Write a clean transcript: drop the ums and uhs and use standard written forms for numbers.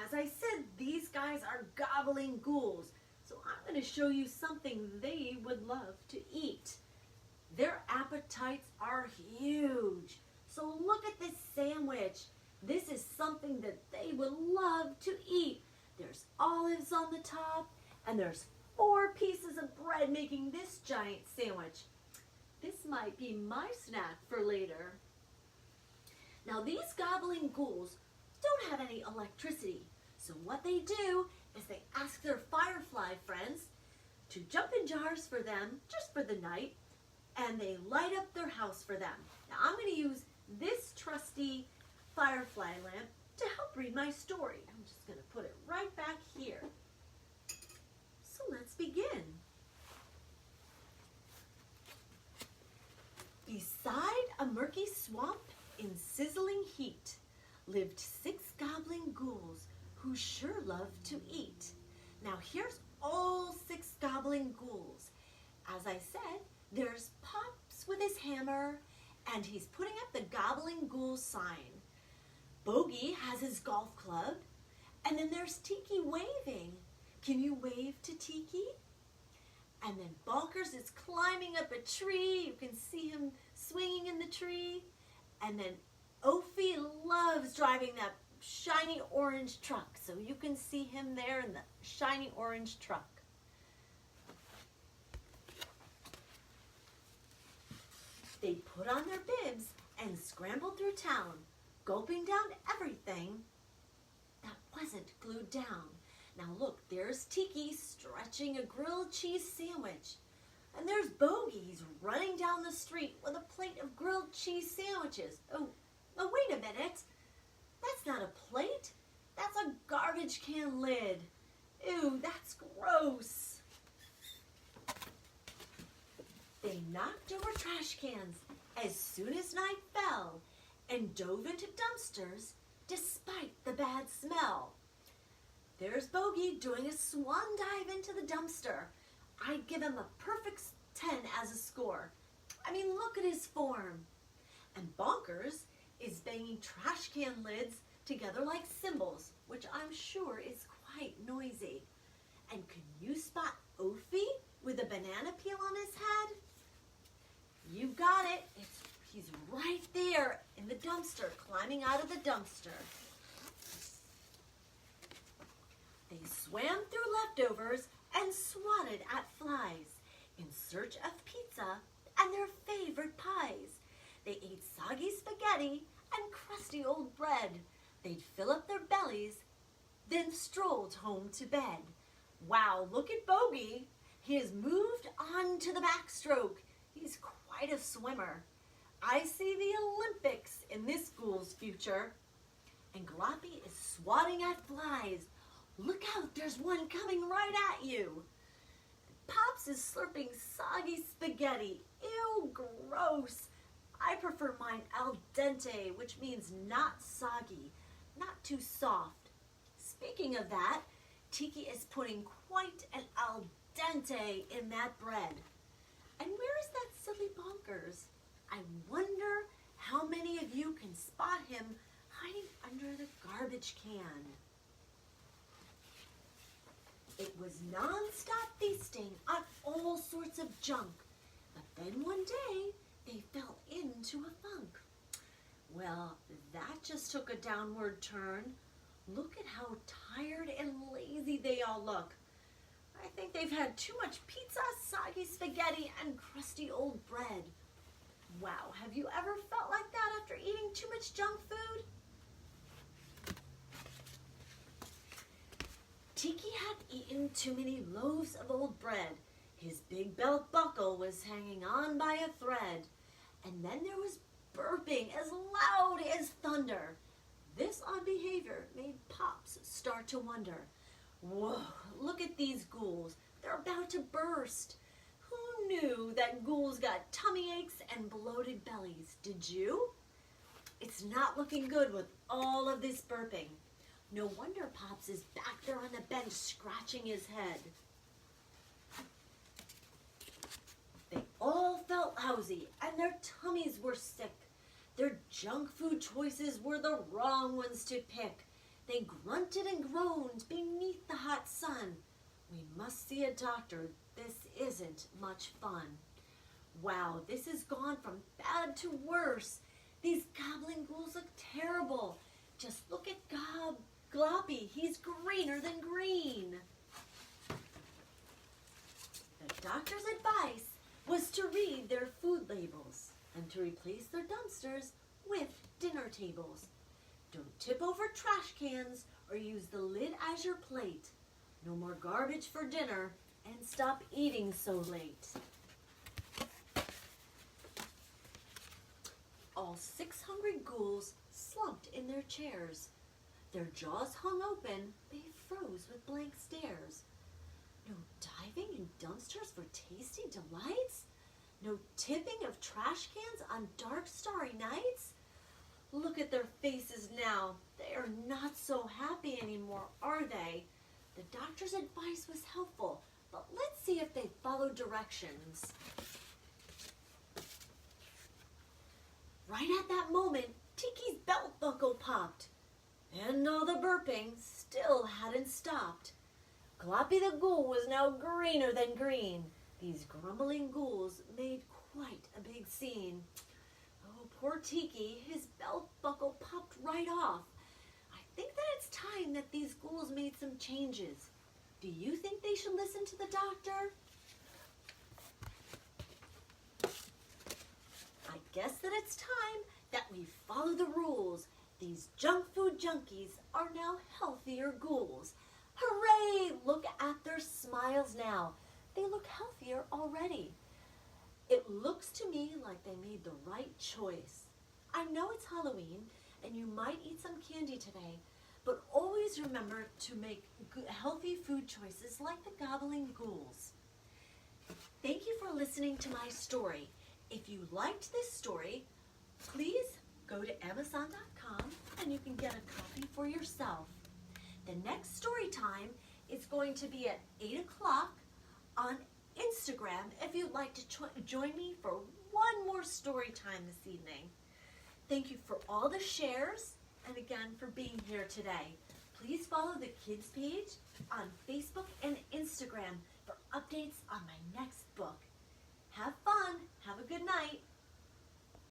as I said, these guys are gobbling ghouls. So I'm going to show you something they would love to eat. Their appetites are huge. So look at this sandwich. This is something that they would love to eat. There's olives on the top, and there's 4 pieces of bread making this giant sandwich. This might be my snack for later. Now these gobbling ghouls don't have any electricity. So what they do is they ask their firefly friends to jump in jars for them just for the night, and they light up their house for them. Now I'm going to use this trusty firefly lamp to help read my story. I'm just going to put it right back here. So let's begin. Beside a murky swamp in sizzling heat lived 6 gobbling ghouls who sure loved to eat. Now here's all 6 gobbling ghouls. As I said, there's Pops with his hammer, and he's putting up the Gobbling Ghouls sign. Bogey has his golf club, and then there's Tiki waving. Can you wave to Tiki? And then Bonkers is climbing up a tree. You can see him swinging in the tree. And then Ophi loves driving that shiny orange truck. So you can see him there in the shiny orange truck. They put on their bibs and scrambled through town, gulping down everything that wasn't glued down. Now look, there's Tiki stretching a grilled cheese sandwich. And there's Bogey. He's running down the street with a plate of grilled cheese sandwiches. Oh, wait a minute. That's not a plate. That's a garbage can lid. Ew, that's gross. They knocked over trash cans as soon as night fell and dove into dumpsters despite the bad smell. There's Bogey doing a swan dive into the dumpster. I'd give him a perfect 10 as a score. I mean, look at his form. And Bonkers is banging trash can lids together like cymbals, which I'm sure is quite noisy. And can you spot Ophi with a banana peel on his head? You got it. He's right there in the dumpster, climbing out of the dumpster. They swam through leftovers and swatted at flies in search of pizza and their favorite pies. They ate soggy spaghetti and crusty old bread. They'd fill up their bellies, then strolled home to bed. Wow, look at Bogey. He has moved on to the backstroke. He's quite a swimmer. I see the Olympics in this ghoul's future. And Gloppy is swatting at flies. Look out, there's one coming right at you. Pops is slurping soggy spaghetti. Ew, gross. I prefer mine al dente, which means not soggy, not too soft. Speaking of that, Tiki is putting quite an al dente in that bread. And where is that silly Bonkers? I wonder how many of you can spot him hiding under the garbage can. It was non-stop feasting on all sorts of junk. But then one day, they fell into a funk. Well, that just took a downward turn. Look at how tired and lazy they all look. I think they've had too much pizza, soggy spaghetti, and crusty old bread. Wow, have you ever felt like that after eating too much junk food? Tiki had eaten too many loaves of old bread. His big belt buckle was hanging on by a thread. And then there was burping as loud as thunder. This odd behavior made Pops start to wonder. Whoa, look at these ghouls. They're about to burst. Who knew that ghouls got tummy aches and bloated bellies? Did you? It's not looking good with all of this burping. No wonder Pops is back there on the bench scratching his head. They all felt lousy and their tummies were sick. Their junk food choices were the wrong ones to pick. They grunted and groaned beneath the hot sun. We must see a doctor. This isn't much fun. Wow, this has gone from bad to worse. These goblin ghouls look terrible. Just look at Gloppy. He's greener than green. The doctor's advice was to read their food labels and to replace their dumpsters with dinner tables. Don't tip over trash cans or use the lid as your plate. No more garbage for dinner, and stop eating so late. All 6 hungry ghouls slumped in their chairs. Their jaws hung open, they froze with blank stares. No diving in dumpsters for tasty delights? No tipping of trash cans on dark starry nights? Look at their faces now. They are not so happy anymore, are they? The doctor's advice was helpful, but let's see if they followed directions. Right at that moment, Tiki's belt buckle popped, and all the burping still hadn't stopped. Gloppy the ghoul was now greener than green. These grumbling ghouls made quite a big scene. Oh, poor Tiki, his belt buckle popped right off. I think that it's time that these ghouls made some changes. Do you think they should listen to the doctor? I guess that it's time that we follow the rules. These junk food junkies are now healthier ghouls. Hooray! Look at their smiles now. They look healthier already. It looks to me like they made the right choice. I know it's Halloween and you might eat some candy today, but always remember to make healthy food choices like the Gobblin Ghouls. Thank you for listening to my story. If you liked this story, please go to Amazon.com and you can get a copy for yourself. The next story time is going to be at 8 o'clock on Instagram if you'd like to join me for one more story time this evening. Thank you for all the shares and again for being here today. Please follow the kids page on Facebook and Instagram for updates on my next book. Have fun. Have a good night.